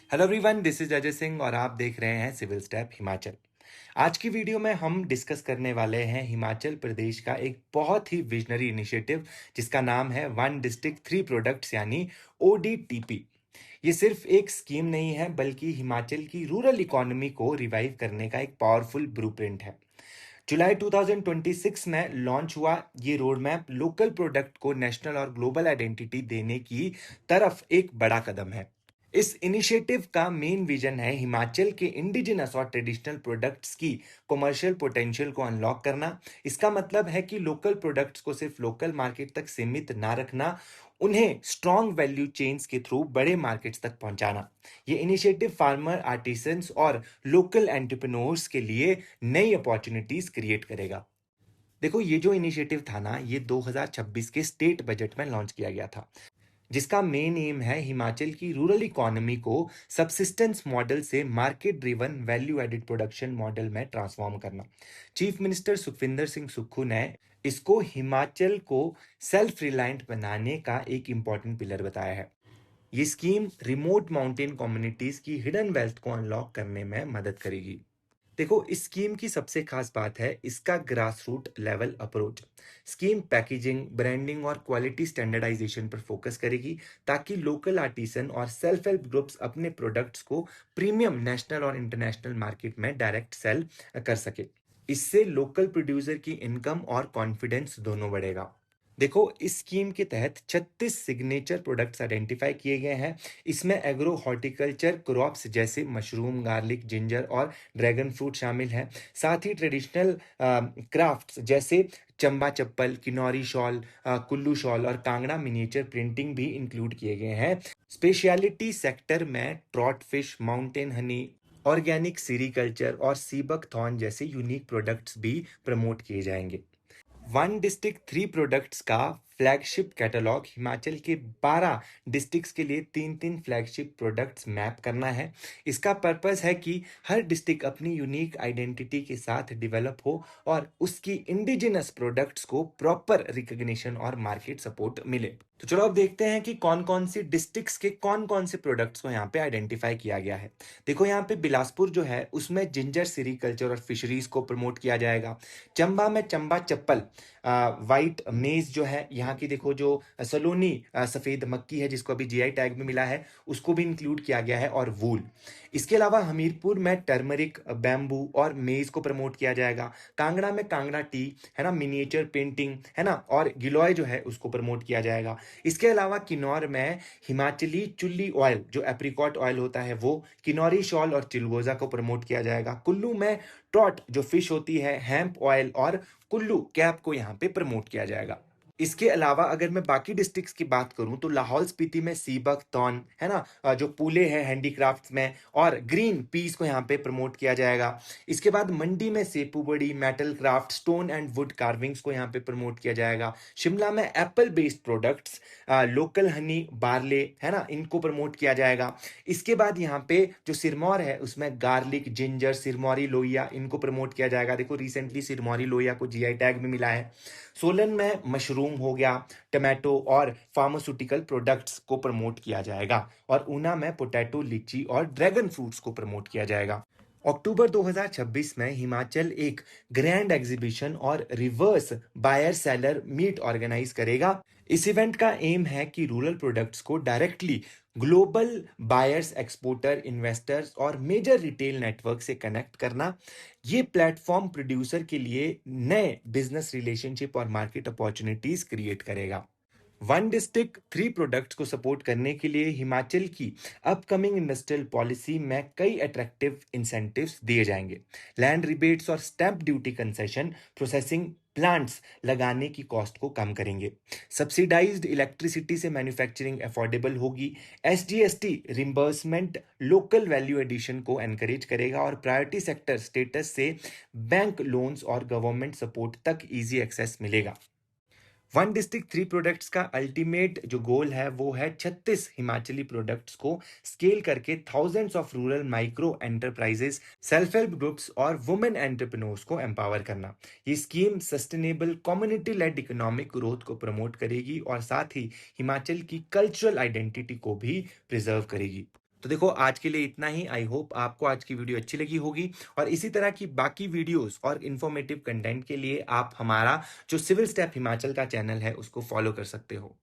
Hello everyone, this is Ajay Singh और आप देख रहे हैं सिविल स्टेप हिमाचल। आज की वीडियो में हम डिस्कस करने वाले हैं हिमाचल प्रदेश का एक बहुत ही विजनरी इनिशिएटिव जिसका नाम है वन डिस्ट्रिक्ट थ्री प्रोडक्ट्स यानी ODTP। ये सिर्फ एक स्कीम नहीं है बल्कि हिमाचल की रूरल इकोनॉमी को रिवाइव करने का एक पावरफुल ब्लूप्रिंट है। जुलाई 2026 में लॉन्च हुआ ये रोड मैप लोकल प्रोडक्ट को नेशनल और ग्लोबल आइडेंटिटी देने की तरफ एक बड़ा कदम है। इस इनिशिएटिव का मेन विजन है हिमाचल के इंडिजिनस और ट्रेडिशनल प्रोडक्ट्स की कमर्शियल पोटेंशियल को अनलॉक करना। इसका मतलब है कि लोकल प्रोडक्ट्स को सिर्फ लोकल मार्केट तक सीमित ना रखना, उन्हें स्ट्रॉन्ग वैल्यू चेन्स के थ्रू बड़े मार्केट्स तक पहुंचाना। ये इनिशिएटिव फार्मर, आर्टिसंस और लोकल एंटरप्रेन्योर्स के लिए नई अपॉर्चुनिटीज क्रिएट करेगा। देखो, ये जो इनिशिएटिव था ना, ये 2026 के स्टेट बजट में लॉन्च किया गया था, जिसका मेन एम है हिमाचल की रूरल इकोनॉमी को सबसिस्टेंस मॉडल से market driven value added production model में ट्रांसफॉर्म करना। चीफ मिनिस्टर सुखविंदर सिंह सुक्खू ने इसको हिमाचल को सेल्फ रिलायंट बनाने का एक इंपॉर्टेंट पिलर बताया है। ये स्कीम रिमोट माउंटेन कम्युनिटीज की हिडन वेल्थ को अनलॉक करने में मदद करेगी। देखो, इस स्कीम की सबसे खास बात है इसका grass root level approach. Scheme packaging, branding और क्वालिटी स्टैंडर्डाइजेशन पर फोकस करेगी ताकि लोकल आर्टिसन और सेल्फ हेल्प ग्रुप्स अपने प्रोडक्ट्स को प्रीमियम नेशनल और इंटरनेशनल मार्केट में डायरेक्ट सेल कर सके। इससे लोकल प्रोड्यूसर की इनकम और कॉन्फिडेंस दोनों बढ़ेगा। देखो, इस स्कीम के तहत 36 सिग्नेचर प्रोडक्ट्स आइडेंटिफाई किए गए हैं। इसमें एग्रो हॉर्टिकल्चर क्रॉप्स जैसे मशरूम, गार्लिक, जिंजर और ड्रैगन फ्रूट शामिल हैं। साथ ही ट्रेडिशनल क्राफ्ट्स जैसे चंबा चप्पल, किन्नौरी शॉल, कुल्लू शॉल और कांगड़ा मिनिएचर प्रिंटिंग भी इंक्लूड किए गए हैं। स्पेशलिटी सेक्टर में trout fish, mountain Honey, organic sericulture और सीबक थॉर्न जैसे यूनिक प्रोडक्ट्स भी प्रमोट किए जाएंगे। वन डिस्ट्रिक्ट थ्री प्रोडक्ट्स का फ्लैगशिप कैटलॉग हिमाचल के 12 डिस्ट्रिक्ट्स के लिए तीन तीन फ्लैगशिप प्रोडक्ट्स मैप करना है। इसका पर्पस है कि हर डिस्ट्रिक्ट अपनी यूनिक आइडेंटिटी के साथ डेवलप हो और उसकी इंडिजिनस प्रोडक्ट्स को प्रॉपर रिकग्निशन और मार्केट सपोर्ट मिले। तो चलो अब देखते हैं कि कौन कौन सी डिस्ट्रिक्ट्स के कौन कौन से प्रोडक्ट्स को यहाँ पे आइडेंटिफाई किया गया है। देखो, यहाँ पे बिलासपुर जो है उसमें जिंजर सीरीकल्चर और फिशरीज को प्रमोट किया जाएगा। चंबा में चंबा चप्पल, वाइट मेज जो है यहाँ की, देखो जो सलोनी सफेद मक्की है जिसको अभी GI टैग में मिला है, उसको भी इंक्लूड किया गया है, और वूल। इसके अलावा हमीरपुर में टर्मरिक, बैम्बू और मेज को प्रमोट किया जाएगा। कांगड़ा में कांगड़ा टी है ना, मिनिएचर पेंटिंग है ना, और गिलोय जो है उसको प्रमोट किया जाएगा। इसके अलावा किन्नौर में हिमाचली चुल्ली ऑयल जो एप्रिकॉट ऑयल होता है वो, किन्नौरी शॉल और चिलगोजा को प्रमोट किया जाएगा। कुल्लू में ट्रॉट जो फिश होती है, हैम्प ऑयल और कुल्लू कैप को यहाँ पे प्रमोट किया जाएगा। इसके अलावा अगर मैं बाकी डिस्ट्रिक्ट्स की बात करूं तो लाहौल स्पीति में सीबक तौन है ना, जो पूले है हैंडीक्राफ्ट्स में, और ग्रीन पीस को यहाँ पे प्रमोट किया जाएगा। इसके बाद मंडी में सेपू बड़ी, metal craft, stone and would carvings को यहाँ पे प्रमोट किया जाएगा। शिमला में Apple based products, local Honey, barley है ना, इनको प्रमोट किया जाएगा। इसके बाद यहाँ पे जो सिरमौर है उसमें गार्लिक, जिंजर, सिरमौरी लोहिया, इनको प्रमोट किया जाएगा। देखो, रिसेंटली सिरमौरी लोहिया को GI टैग में मिला है। सोलन में मशरूम हो गया, टमाटो और फार्मास्यूटिकल प्रोडक्ट्स को प्रमोट किया जाएगा, और ऊना में पोटैटो, लीची और ड्रैगन फ्रूट्स को प्रमोट किया जाएगा। अक्टूबर 2026 में हिमाचल एक ग्रैंड एग्जीबिशन और reverse buyer seller meet organize करेगा। इस इवेंट का एम है कि रूरल प्रोडक्ट्स को directly global buyers, exporter, investors और मेजर रिटेल नेटवर्क से कनेक्ट करना। ये प्लेटफॉर्म प्रोड्यूसर के लिए नए बिजनेस रिलेशनशिप और मार्केट अपॉर्चुनिटीज क्रिएट करेगा। वन डिस्ट्रिक्ट थ्री प्रोडक्ट्स को सपोर्ट करने के लिए हिमाचल की अपकमिंग इंडस्ट्रियल पॉलिसी में कई अट्रैक्टिव इंसेंटिव्स दिए जाएंगे। लैंड रिबेट्स और stamp duty concession processing plants लगाने की कॉस्ट को कम करेंगे। सब्सिडाइज्ड इलेक्ट्रिसिटी से मैन्युफैक्चरिंग अफोर्डेबल होगी। SGST reimbursement local value addition को एनकरेज करेगा, और प्रायोरिटी सेक्टर स्टेटस से बैंक लोन्स और गवर्नमेंट सपोर्ट तक इजी एक्सेस मिलेगा। वन डिस्ट्रिक्ट थ्री प्रोडक्ट्स का अल्टीमेट जो गोल है वो है 36 हिमाचली प्रोडक्ट्स को स्केल करके thousands of rural micro enterprises, self help groups और वुमेन एंटरप्रेन्योर्स को एम्पावर करना। ये scheme sustainable community lead economic growth को प्रमोट करेगी और साथ ही हिमाचल की कल्चरल आइडेंटिटी को भी प्रिजर्व करेगी। तो देखो आज के लिए इतना ही। आई होप आपको आज की वीडियो अच्छी लगी होगी और इसी तरह की बाकी वीडियोस और इन्फॉर्मेटिव कंटेंट के लिए आप हमारा जो सिविल स्टेप हिमाचल का चैनल है उसको फॉलो कर सकते हो।